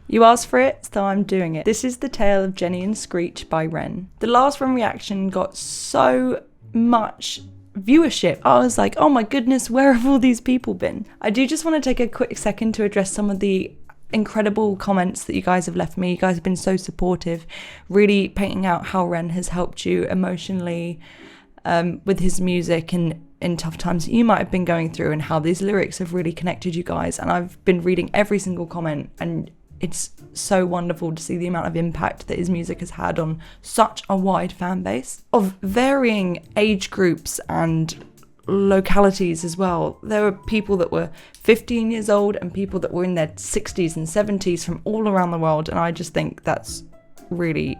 You asked for it, so I'm doing it. This is The Tale of Jenny and Screech by Ren. The last Ren reaction got so much viewership. I was like, oh my goodness, where have all these people been? I do just want to take a quick second to address some of the incredible comments that you guys have left me. You guys have been so supportive, really painting out how Ren has helped you emotionally with his music and in tough times that you might have been going through, and how these lyrics have really connected you guys. And I've been reading every single comment, and it's so wonderful to see the amount of impact that his music has had on such a wide fan base of varying age groups and localities as well. There were people that were 15 years old and people that were in their 60s and 70s from all around the world, and I just think that's really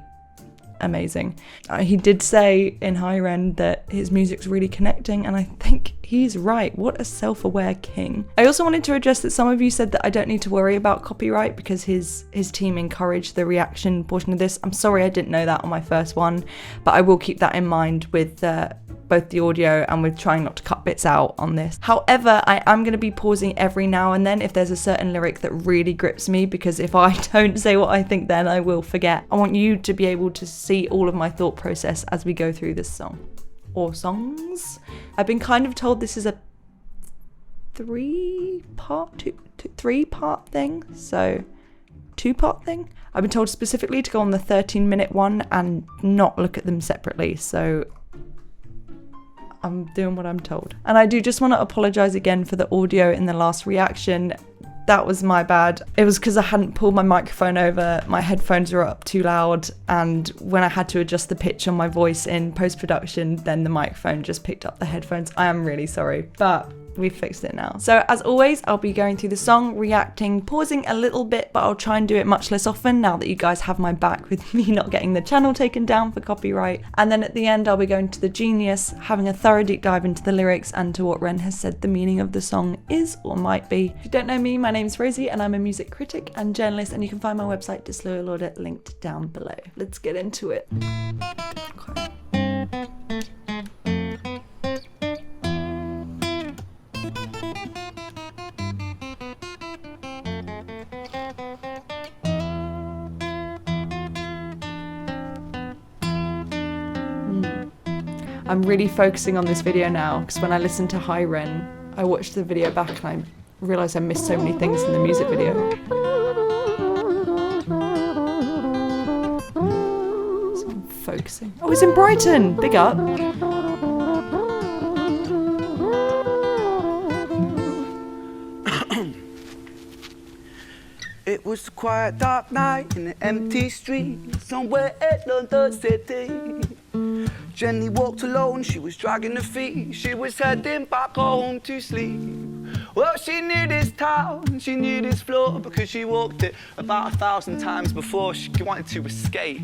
amazing. He did say in Higher End that his music's really connecting, and I think he's right. What a self-aware king. I also wanted to address that some of you said that I don't need to worry about copyright because his team encouraged the reaction portion of this. I'm sorry I didn't know that on my first one, but I will keep that in mind with both the audio and with trying not to cut bits out on this. However, I am going to be pausing every now and then if there's a certain lyric that really grips me, because if I don't say what I think, then I will forget. I want you to be able to see all of my thought process as we go through this song. Or songs. I've been kind of told this is a three-part thing, so two-part thing. I've been told specifically to go on the 13-minute one and not look at them separately, so I'm doing what I'm told. And I do just want to apologise again for the audio in the last reaction. That was my bad. It was because I hadn't pulled my microphone over, my headphones were up too loud, and when I had to adjust the pitch on my voice in post-production, then the microphone just picked up the headphones. I am really sorry, but we fixed it now. So as always, I'll be going through the song, reacting, pausing a little bit, but I'll try and do it much less often now that you guys have my back with me not getting the channel taken down for copyright. And then at the end, I'll be going to the genius, having a thorough deep dive into the lyrics and to what Ren has said the meaning of the song is or might be. If you don't know me, my name's Rosie and I'm a music critic and journalist, and you can find my website Disloyal linked down below. Let's get into it. Okay. I'm really focusing on this video now because when I listened to High Ren, I watched the video back and I realised I missed so many things in the music video. So I'm focusing. Oh, he's in Brighton! Big up! It was a quiet dark night in an empty street somewhere in London City. Jenny walked alone, she was dragging her feet. She was heading back home to sleep. Well, she knew this town, she knew this floor, because she walked it about 1,000 times before she wanted to escape.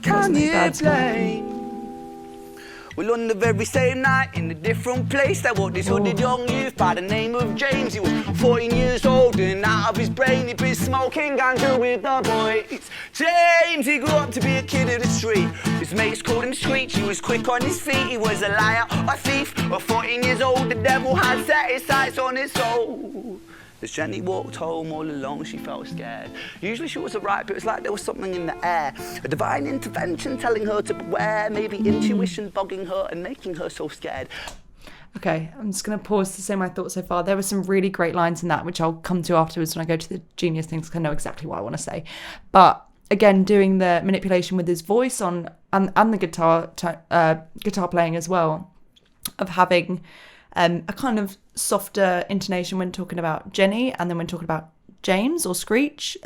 Can you blame? Well, on the very same night, in a different place, there was this hooded young youth by the name of James. He was 14 years old and out of his brain, he'd been smoking ganja with the boys. James, he grew up to be a kid of the street. His mates called him Screech, he was quick on his feet. He was a liar, a thief, at 14 years old, the devil had set his sights on his soul. As Jenny walked home all alone, she felt scared. Usually she was alright, but it was like there was something in the air. A divine intervention telling her to beware, maybe intuition bugging her and making her so scared. Okay, I'm just going to pause to say my thoughts so far. There were some really great lines in that, which I'll come to afterwards when I go to the genius things, because I know exactly what I want to say. But again, doing the manipulation with his voice on and the guitar playing as well, of having a kind of softer intonation when talking about Jenny, and then when talking about James or Screech,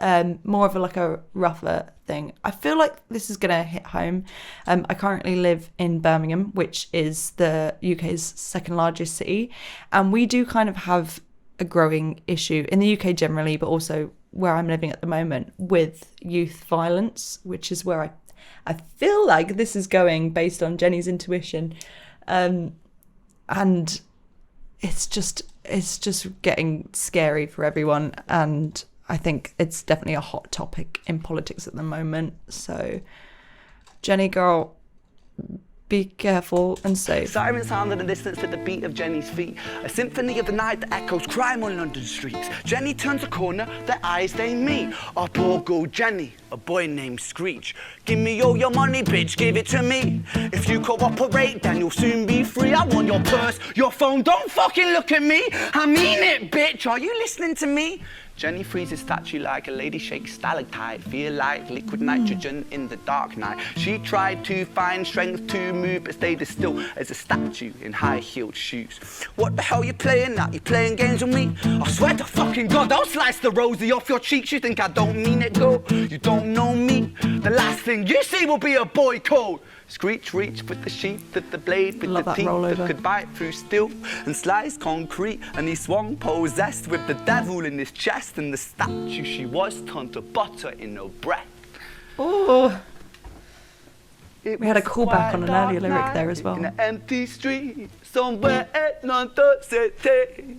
more of a rougher thing. I feel like this is gonna hit home. I currently live in Birmingham, which is the UK's second largest city, and we do kind of have a growing issue in the UK generally, but also where I'm living at the moment with youth violence, which is where I feel like this is going based on Jenny's intuition, and it's just getting scary for everyone, and I think it's definitely a hot topic in politics at the moment. So Jenny girl, Be careful and safe. Sirens sound in the distance at the beat of Jenny's feet. A symphony of the night that echoes crime on London streets. Jenny turns a corner, their eyes they meet. Our poor girl Jenny, a boy named Screech. Give me all your money, bitch, give it to me. If you cooperate, then you'll soon be free. I want your purse, your phone, don't fucking look at me. I mean it, bitch, are you listening to me? Jenny freezes statue like a lady shakes stalactite. Feel like liquid nitrogen in the dark night. She tried to find strength to move, but stayed as still as a statue in high-heeled shoes. What the hell you playing at? You playing games with me? I swear to fucking God, I'll slice the Rosie off your cheeks. You think I don't mean it, girl? You don't know me. The last thing you see will be a boy code. Screech reached with the sheath of the blade, with the teeth that could bite through steel and slice concrete, and he swung possessed with the devil in his chest, and the statue she was turned to butter in her breath. Oh, we had a callback on an earlier lyric there as well. In an empty street somewhere at London City,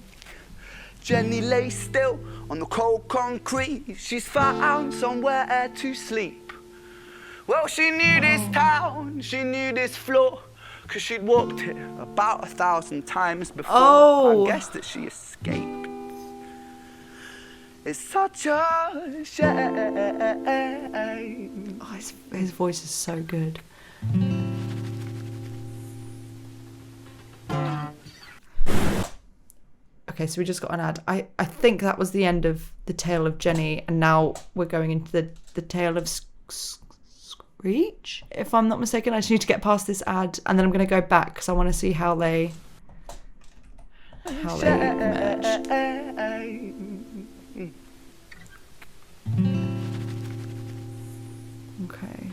Jenny lay still on the cold concrete. She's found somewhere to sleep. Well, she knew this town, she knew this floor, 'cause she'd walked it about 1,000 times before. Oh. I guess that she escaped. It's such a shame. Oh, his voice is so good. Okay, so we just got an ad. I think that was the end of the tale of Jenny, and now we're going into the tale of Screech, if I'm not mistaken. I just need to get past this ad, and then I'm going to go back because I want to see how they merge. Okay.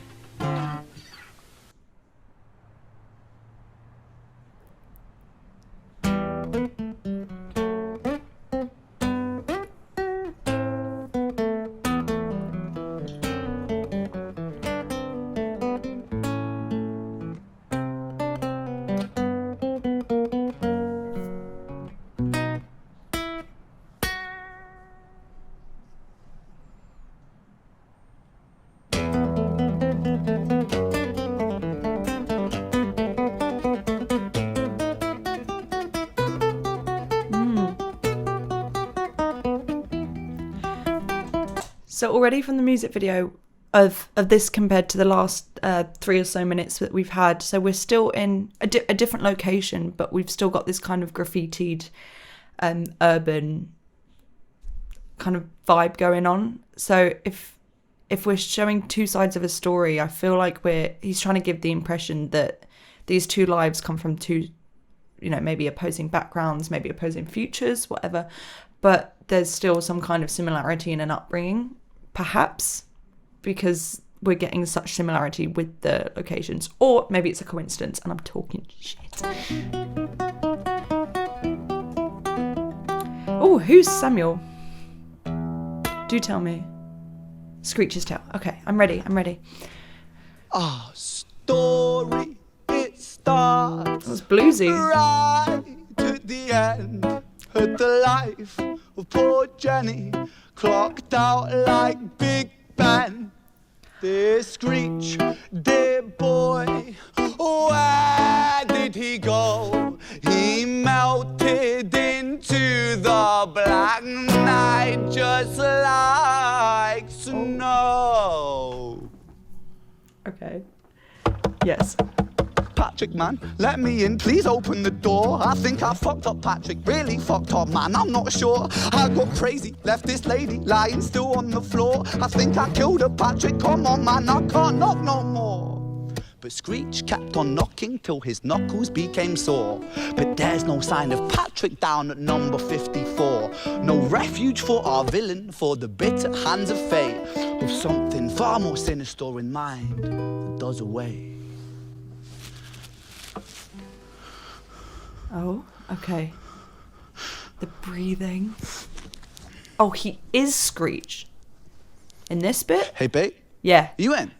So already from the music video of this compared to the last 3 or so minutes that we've had, so we're still in a different location, but we've still got this kind of graffitied urban kind of vibe going on. So if we're showing two sides of a story, I feel like he's trying to give the impression that these two lives come from two, maybe opposing backgrounds, maybe opposing futures, whatever, but there's still some kind of similarity in an upbringing, perhaps, because we're getting such similarity with the locations. Or maybe it's a coincidence and I'm talking shit. Oh, who's Samuel? Do tell me. Screech's tale. Okay, I'm ready. Our story, it starts. That was bluesy. Right at the end of the life of poor Jenny, clocked out like Big Ben. This Screech, dear boy, where did he go? He melted into the black night just like snow. Okay. Yes. Patrick, man, let me in, please open the door. I think I fucked up, Patrick, really fucked up, man, I'm not sure. I got crazy, left this lady lying still on the floor. I think I killed her, Patrick, come on, man, I can't knock no more. But Screech kept on knocking till his knuckles became sore. But there's no sign of Patrick down at number 54. No refuge for our villain, for the bitter hands of fate, with something far more sinister in mind that does away. Oh, okay. The breathing. Oh, he is Screech. In this bit? Hey, babe. Yeah. You in?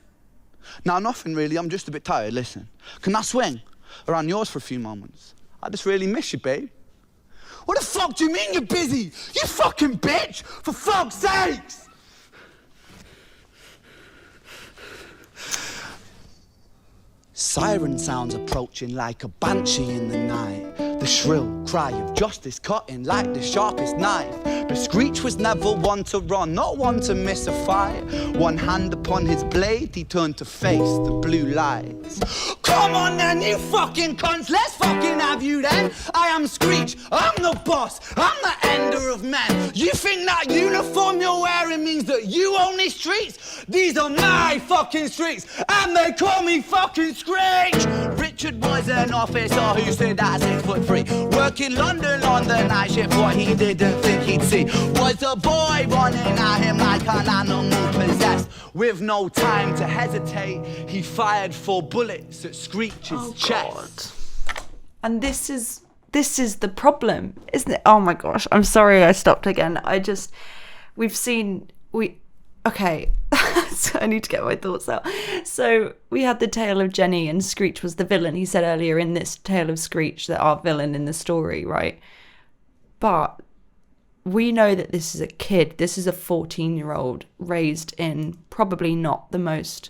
No, nothing really. I'm just a bit tired. Listen, can I swing around yours for a few moments? I just really miss you, babe. What the fuck do you mean you're busy? You fucking bitch! For fuck's sakes! siren sounds approaching like a banshee in the night. The shrill cry of justice cutting like the sharpest knife. But Screech was never one to run, not one to miss a fight. One hand upon his blade, he turned to face the blue lights. Come on then, you fucking cunts, let's fucking have you then. I am Screech, I'm the boss, I'm the ender of men. You think that uniform you're wearing means that you own these streets? These are my fucking streets, and they call me fucking Screech. Richard was an officer who stood at 6'3", working London on the night shift. What he didn't think he'd see was a boy running at him like an animal possessed. With no time to hesitate, he fired 4 bullets at Screech's chest. And this is the problem, isn't it? Oh my gosh, I'm sorry I stopped again. Okay, so I need to get my thoughts out. So we had the tale of Jenny and Screech was the villain. He said earlier in this tale of Screech that our villain in the story, right? But we know that this is a kid. This is a 14-year-old raised in probably not the most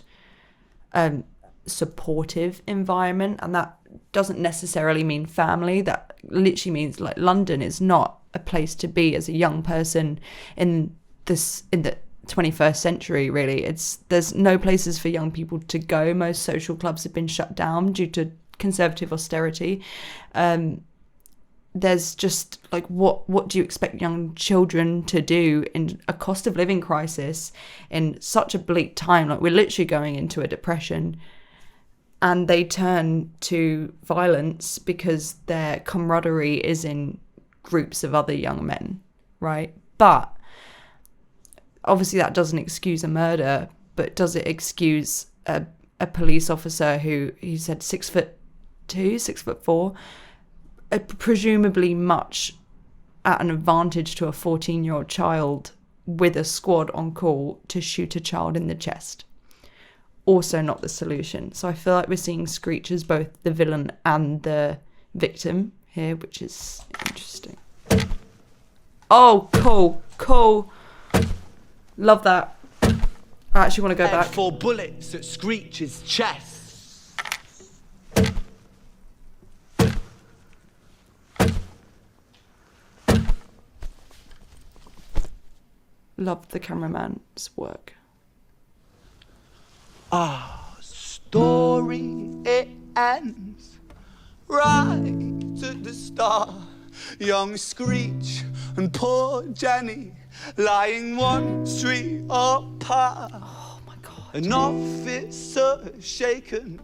supportive environment. And that doesn't necessarily mean family. That literally means like London is not a place to be as a young person in the 21st century, really. There's no places for young people to go. Most social clubs have been shut down due to conservative austerity. There's just like what do you expect young children to do in a cost of living crisis in such a bleak time? Like, we're literally going into a depression, and they turn to violence because their camaraderie is in groups of other young men, right? But obviously that doesn't excuse a murder, but does it excuse a police officer who, he said 6'2", 6'4", presumably much at an advantage to a 14-year-old child with a squad on call to shoot a child in the chest? Also not the solution. So I feel like we're seeing Screech as both the villain and the victim here, which is interesting. Oh, cool. Love that. I actually want to go back. 4 bullets at Screech's chest. Love the cameraman's work. Our story, it ends right at the start. Young Screech and poor Jenny lying 1 street apart. Oh my God. An officer shaken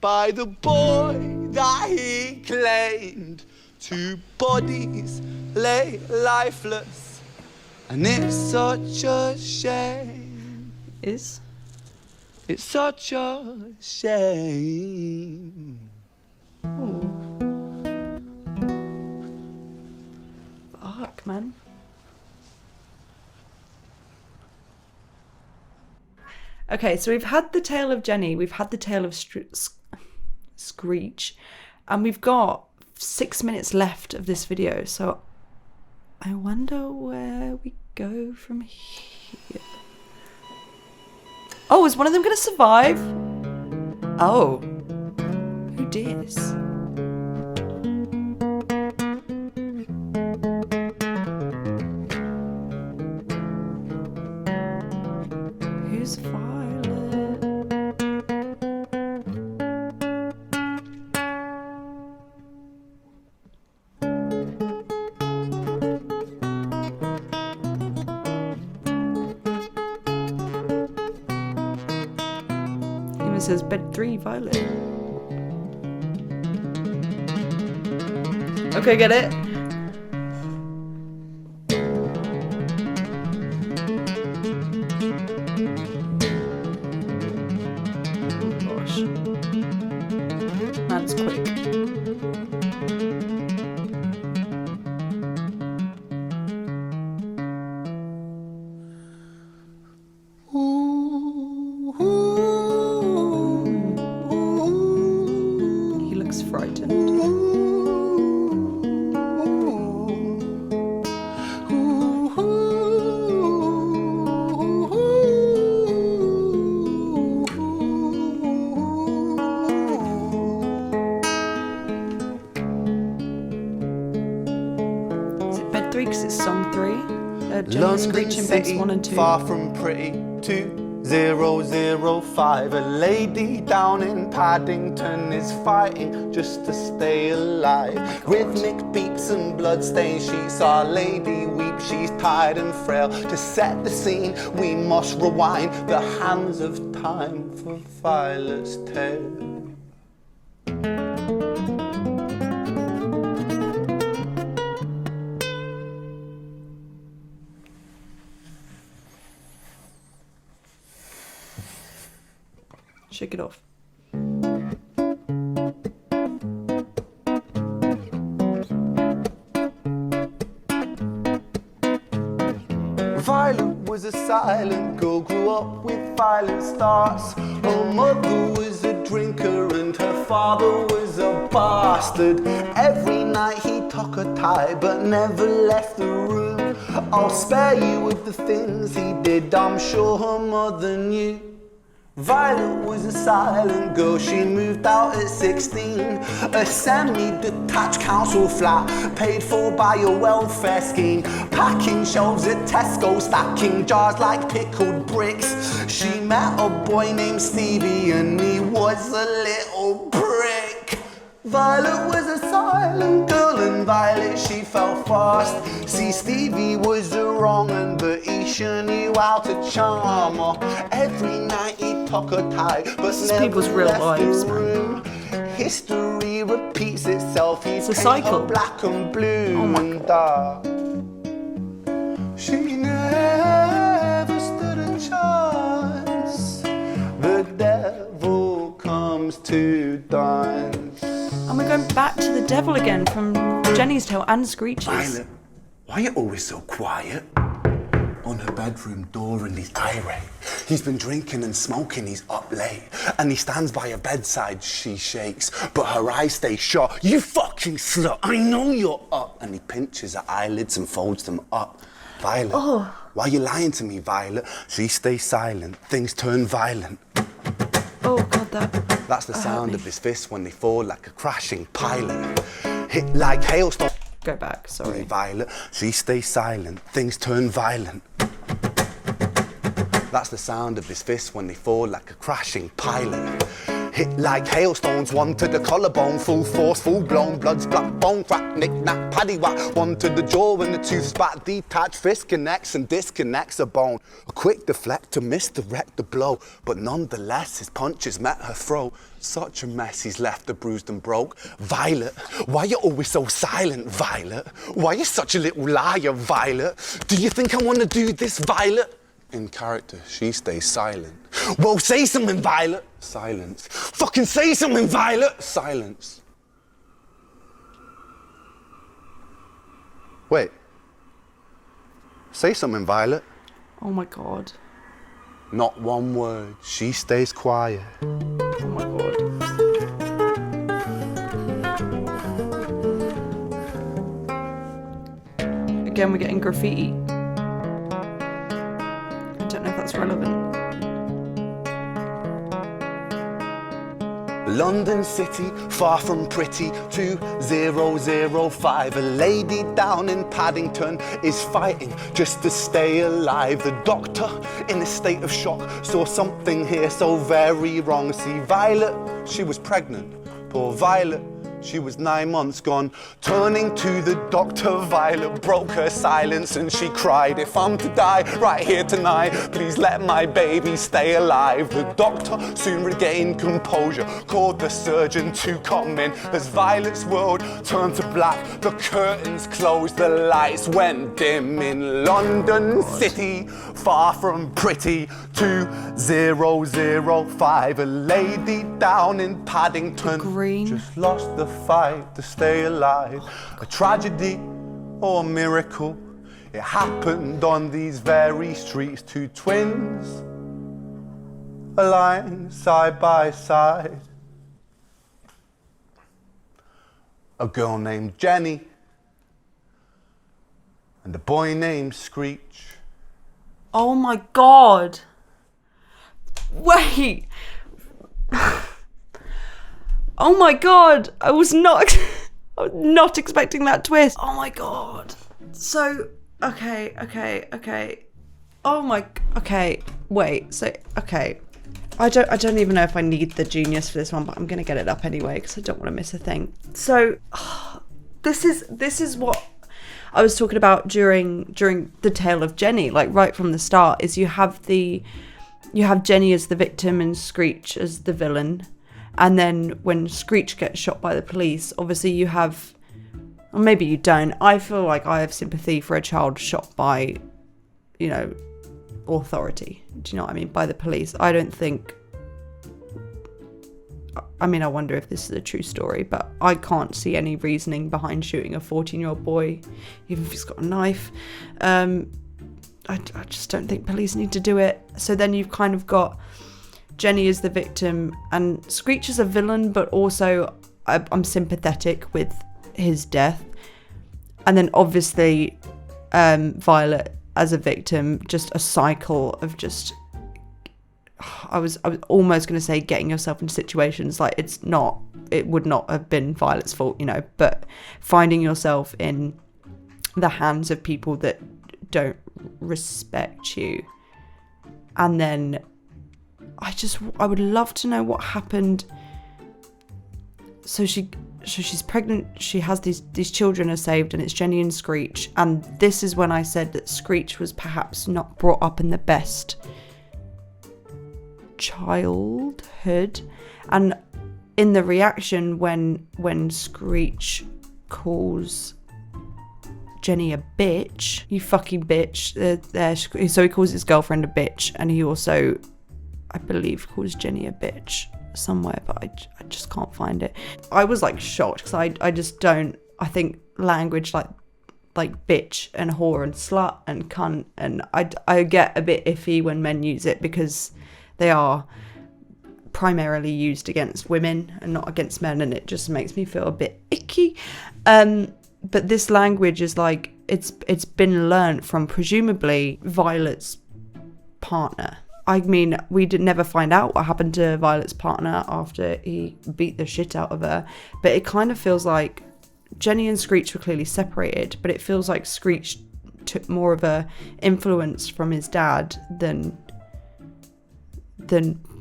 by the boy that he claimed. 2 bodies lay lifeless, and it's such a shame. It's such a shame. Ooh. Fuck, man. Okay, so we've had the tale of Jenny, we've had the tale of Screech, and we've got 6 minutes left of this video, so I wonder where we go from here. Oh, is one of them going to survive? Oh. Who dis? Who's Violet? Even says bed 3, Violet. Okay, get it? Gosh. Man's quick. He looks frightened. Jenny and London Screech in beds City, 1 and 2. far from pretty. 2005. A lady down in Paddington is fighting just to stay alive. Rhythmic beats and bloodstained sheets. Our lady weeps, she's tired and frail. To set the scene, we must rewind the hands of time for Violet's tale. Shake it off. Violet was a silent girl, grew up with violent starts. Her mother was a drinker and her father was a bastard. Every night he took her tie but never left the room. I'll spare you with the things he did, I'm sure her mother knew. Violet was a silent girl, she moved out at 16. A semi-detached council flat, paid for by a welfare scheme. Packing shelves at Tesco, stacking jars like pickled bricks. She met a boy named Stevie and he was a little prick. Violet was a silent girl and Violet she fell fast. See, Stevie was a wrong un, but he sure knew how to charm her. Every night he took her tie, but This is never people's real left lives, the room. History repeats itself, he'd It's a paint cycle. her black and blue Oh my and dark. She never stood a chance. The devil comes to dance. And we're going back to the devil again from Jenny's tale and Screech's. Violet, why are you always so quiet? On her bedroom door and he's irate. He's been drinking and smoking, he's up late. And he stands by her bedside, she shakes, but her eyes stay shut. You fucking slut, I know you're up. And he pinches her eyelids and folds them up. Violet, why are you lying to me, Violet? She stays silent, things turn violent. Oh God, That's the sound of his fists when they fall like a crashing pilot. Hit like hailstone. Go back, sorry. Violet, she stays silent, things turn violent. That's the sound of his fists when they fall like a crashing pilot. Hit like hailstones, one to the collarbone, full force, full blown, blood splat, bone crack, knick knack, paddy whack, one to the jaw and the tooth spat, detached fist connects and disconnects a bone. A quick deflect to misdirect the blow, but nonetheless his punches met her throat. Such a mess he's left her bruised and broke. Violet, why you always so silent, Violet? Why you such a little liar, Violet? Do you think I wanna do this, Violet? In character, she stays silent. Well, say something, Violet. Silence. Fucking say something, Violet. Silence. Wait. Say something, Violet. Oh my God. Not one word. She stays quiet. Oh my God. Again, we're getting graffiti. I don't know if that's relevant. London City, far from pretty, 2005. A lady down in Paddington is fighting just to stay alive. The doctor, in a state of shock, saw something here so very wrong. See, Violet, she was pregnant. Poor Violet, she was 9 months gone. Turning to the doctor, Violet broke her silence and she cried, if I'm to die right here tonight, please let my baby stay alive. The doctor soon regained composure, called the surgeon to come in. As Violet's world turned to black, the curtains closed, the lights went dim. In London City, far from pretty, 2005. A lady down in Paddington Green. just lost the fight to stay alive. A tragedy or a miracle, it happened on these very streets. Two twins aligned side by side. A girl named Jenny and a boy named Screech. Oh my God. Wait. Oh my God. I was not expecting that twist. Oh my God. So Okay. Oh my, okay, wait, so, okay. I don't even know if I need the genius for this one, but I'm going to get it up anyway because I don't want to miss a thing. So, this is what I was talking about during the tale of Jenny, like right from the start, is you have Jenny as the victim and Screech as the villain. And then when Screech gets shot by the police, obviously you have, or maybe you don't, I feel like I have sympathy for a child shot by, you know, authority. Do you know what I mean? By the police. I don't think, I mean, I wonder if this is a true story, but I can't see any reasoning behind shooting a 14-year-old boy, even if he's got a knife. I just don't think police need to do it. So then you've kind of got Jenny as the victim and Screech as a villain, but also I'm sympathetic with his death. And then obviously Violet as a victim, just a cycle of just, I was almost going to say getting yourself into situations like it would not have been Violet's fault, you know, but finding yourself in the hands of people that don't respect you. And then I would love to know what happened. So she's pregnant, she has these children are saved, and it's Jenny and Screech, and this is when I said that Screech was perhaps not brought up in the best childhood. And in the reaction when Screech calls Jenny a bitch, you fucking bitch, so he calls his girlfriend a bitch, and he also, I believe, calls Jenny a bitch somewhere, but I just can't find it. I was like shocked because I just don't, I think language like bitch and whore and slut and cunt, and I get a bit iffy when men use it because they are primarily used against women and not against men, and it just makes me feel a bit icky. But this language is like, it's been learnt from presumably Violet's partner. I mean, we did never find out what happened to Violet's partner after he beat the shit out of her, but it kind of feels like Jenny and Screech were clearly separated, but it feels like Screech took more of a influence from his dad than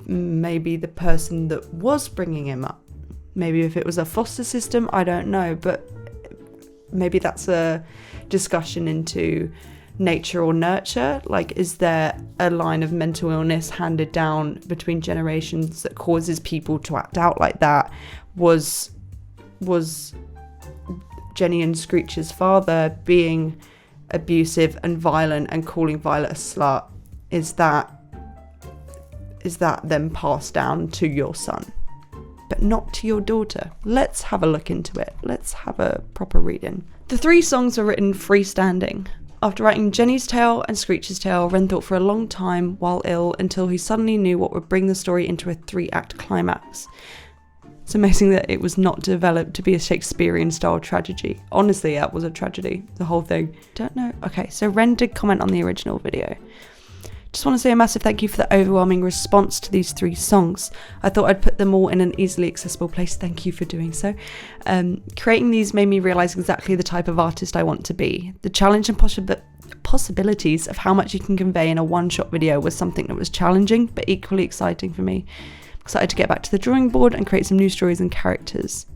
maybe the person that was bringing him up. Maybe if it was a foster system, I don't know, but maybe that's a discussion into nature or nurture. Like, is there a line of mental illness handed down between generations that causes people to act out like that? Was Jenny and Screech's father being abusive and violent and calling Violet a slut? Is that then passed down to your son, but not to your daughter? Let's have a look into it. Let's have a proper reading. The 3 songs were written freestanding. After writing Jenny's tale and Screech's tale, Wren thought for a long time while ill until he suddenly knew what would bring the story into a 3-act climax. It's amazing that it was not developed to be a Shakespearean-style tragedy. Honestly, that was a tragedy, the whole thing. Don't know. Okay, so Wren did comment on the original video. Just want to say a massive thank you for the overwhelming response to these 3 songs. I thought I'd put them all in an easily accessible place. Thank you for doing so. Creating these made me realise exactly the type of artist I want to be. The challenge and possibilities of how much you can convey in a one-shot video was something that was challenging, but equally exciting for me. I'm excited to get back to the drawing board and create some new stories and characters.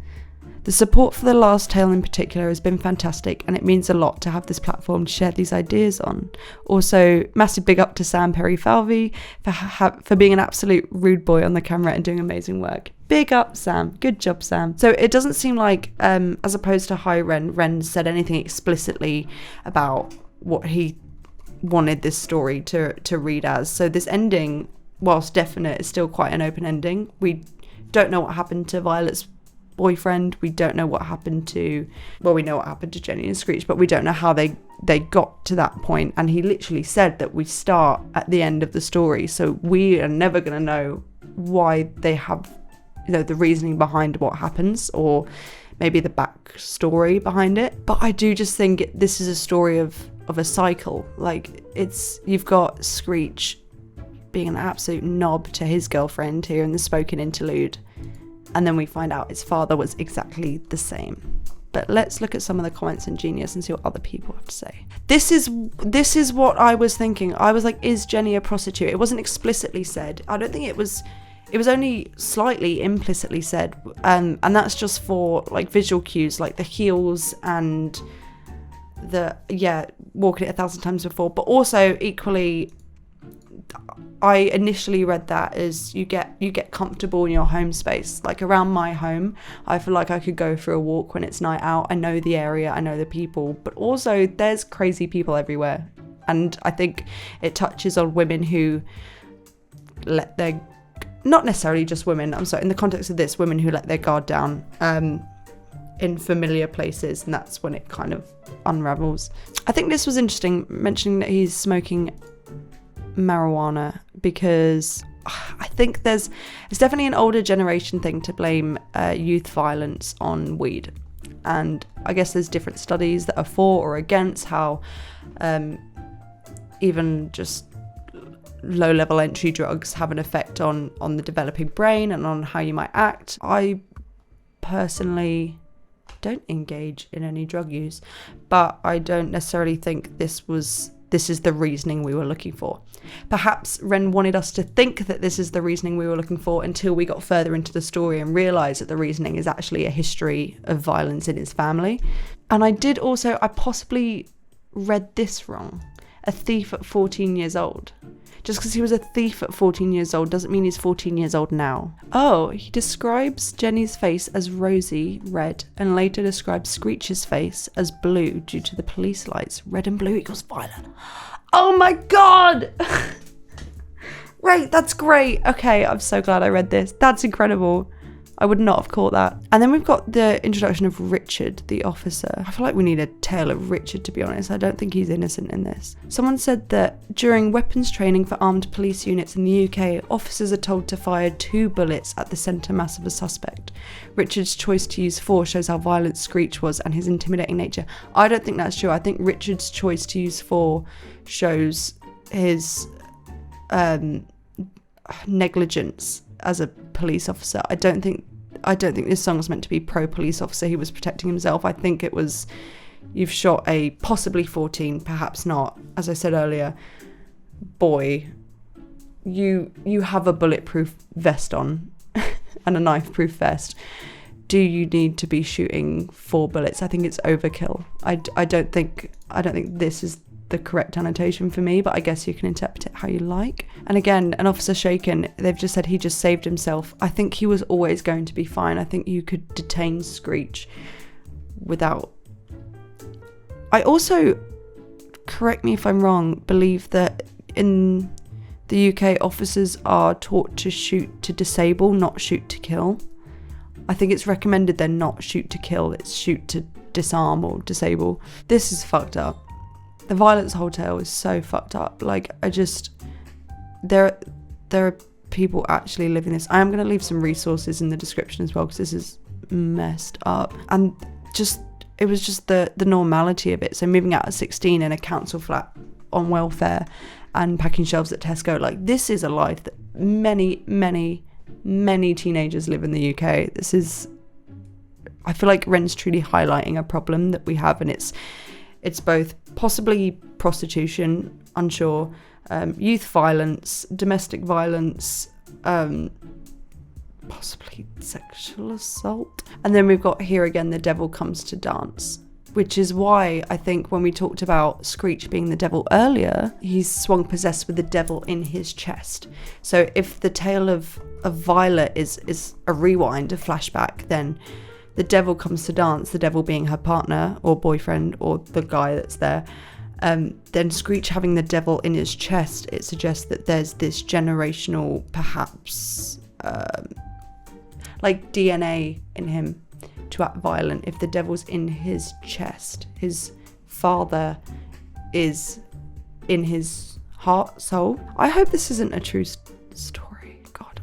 The support for the last tale in particular has been fantastic, and it means a lot to have this platform to share these ideas on. Also, massive big up to Sam Perry-Falvey for being an absolute rude boy on the camera and doing amazing work. Big up, Sam. Good job, Sam. So it doesn't seem like, as opposed to Wren said anything explicitly about what he wanted this story to read as. So this ending, whilst definite, is still quite an open ending. We don't know what happened to Violet's boyfriend. We don't know what happened to, well, we know what happened to Jenny and Screech, but we don't know how they got to that point. And he literally said that we start at the end of the story, so we are never going to know why they have, you know, the reasoning behind what happens, or maybe the backstory behind it. But I do just think this is a story of a cycle. Like, you've got Screech being an absolute knob to his girlfriend here in the spoken interlude, and then we find out his father was exactly the same. but let's look at some of the comments in Genius and see what other people have to say. This is what I was thinking. I was like, is Jenny a prostitute? It wasn't explicitly said. I don't think it was only slightly implicitly said, and that's just for like visual cues, like the heels and the walking it 1,000 times before. But also equally, I initially read that as you get comfortable in your home space. Like around my home, I feel like I could go for a walk when it's night out. I know the area, I know the people, but also there's crazy people everywhere. And I think it touches on women who let their, not necessarily just women, I'm sorry, in the context of this, women who let their guard down in familiar places, and that's when it kind of unravels. I think this was interesting, mentioning that he's smoking marijuana, because I think it's definitely an older generation thing to blame youth violence on weed, and I guess there's different studies that are for or against how even just low-level entry drugs have an effect on the developing brain and on how you might act. I personally don't engage in any drug use, but I don't necessarily think this is the reasoning we were looking for. Perhaps Ren wanted us to think that this is the reasoning we were looking for until we got further into the story and realised that the reasoning is actually a history of violence in his family. And I possibly read this wrong. A thief at 14 years old. Just because he was a thief at 14 years old doesn't mean he's 14 years old now. Oh, he describes Jenny's face as rosy, red, and later describes Screech's face as blue due to the police lights. Red and blue equals violent. Oh my god! Right, that's great. Okay, I'm so glad I read this. That's incredible. I would not have caught that. And then we've got the introduction of Richard, the officer. I feel like we need a tale of Richard, to be honest. I don't think he's innocent in this. Someone said that during weapons training for armed police units in the UK, officers are told to fire 2 bullets at the centre mass of a suspect. Richard's choice to use 4 shows how violent Screech was and his intimidating nature. I don't think that's true. I think Richard's choice to use 4 shows his negligence as a police officer. I don't think this song was meant to be pro police officer. He was protecting himself. I think it was, you've shot a possibly 14, perhaps not, as I said earlier, boy, you have a bulletproof vest on and a knife-proof vest. Do you need to be shooting 4 bullets? I think it's overkill. I don't think this is the correct annotation for me, but I guess you can interpret it how you like. And again, an officer shaken, they've just said he just saved himself. I think he was always going to be fine. I think you could detain Screech without... I also, correct me if I'm wrong, believe that in the UK, officers are taught to shoot to disable, not shoot to kill. I think it's recommended they're not shoot to kill, it's shoot to disarm or disable. This is fucked up. The violence hotel is so fucked up. Like, there are people actually living this. I am going to leave some resources in the description as well, because this is messed up. And it was just the normality of it. So moving out at 16 in a council flat on welfare and packing shelves at Tesco, like, this is a life that many, many, many teenagers live in the UK. I feel like Ren's truly highlighting a problem that we have, and it's both possibly prostitution, unsure, youth violence, domestic violence, possibly sexual assault. And then we've got here again, the devil comes to dance, which is why I think when we talked about Screech being the devil earlier, he's swung possessed with the devil in his chest. So if the tale of Violet is a rewind, a flashback, then the devil comes to dance, the devil being her partner or boyfriend or the guy that's there, then Screech having the devil in his chest, it suggests that there's this generational, perhaps, like DNA in him to act violent. If the devil's in his chest, his father is in his heart, soul. I hope this isn't a true story.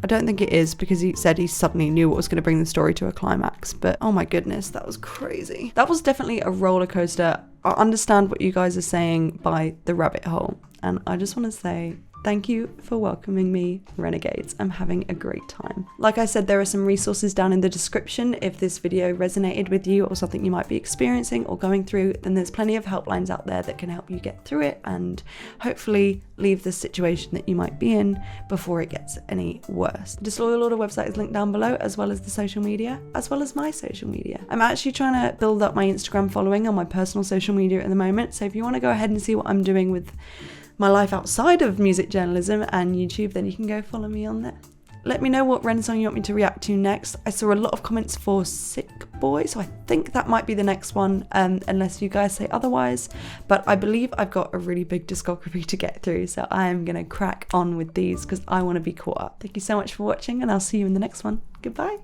I don't think it is, because he said he suddenly knew what was going to bring the story to a climax. But oh my goodness, that was crazy. That was definitely a roller coaster. I understand what you guys are saying by the rabbit hole. And I just want to say Thank you for welcoming me, renegades. I'm having a great time. Like I said, there are some resources down in the description. If this video resonated with you or something you might be experiencing or going through, then there's plenty of helplines out there that can help you get through it and hopefully leave the situation that you might be in before it gets any worse. Disloyal Order website is linked down below, as well as the social media, as well as my social media. I'm actually trying to build up my Instagram following on my personal social media at the moment, so if you want to go ahead and see what I'm doing with my life outside of music journalism and YouTube, then you can go follow me on there. Let me know what Ren song you want me to react to next. I saw a lot of comments for Sick Boy, so I think that might be the next one, unless you guys say otherwise. But I believe I've got a really big discography to get through, so I am going to crack on with these because I want to be caught up. Thank you so much for watching, and I'll see you in the next one. Goodbye.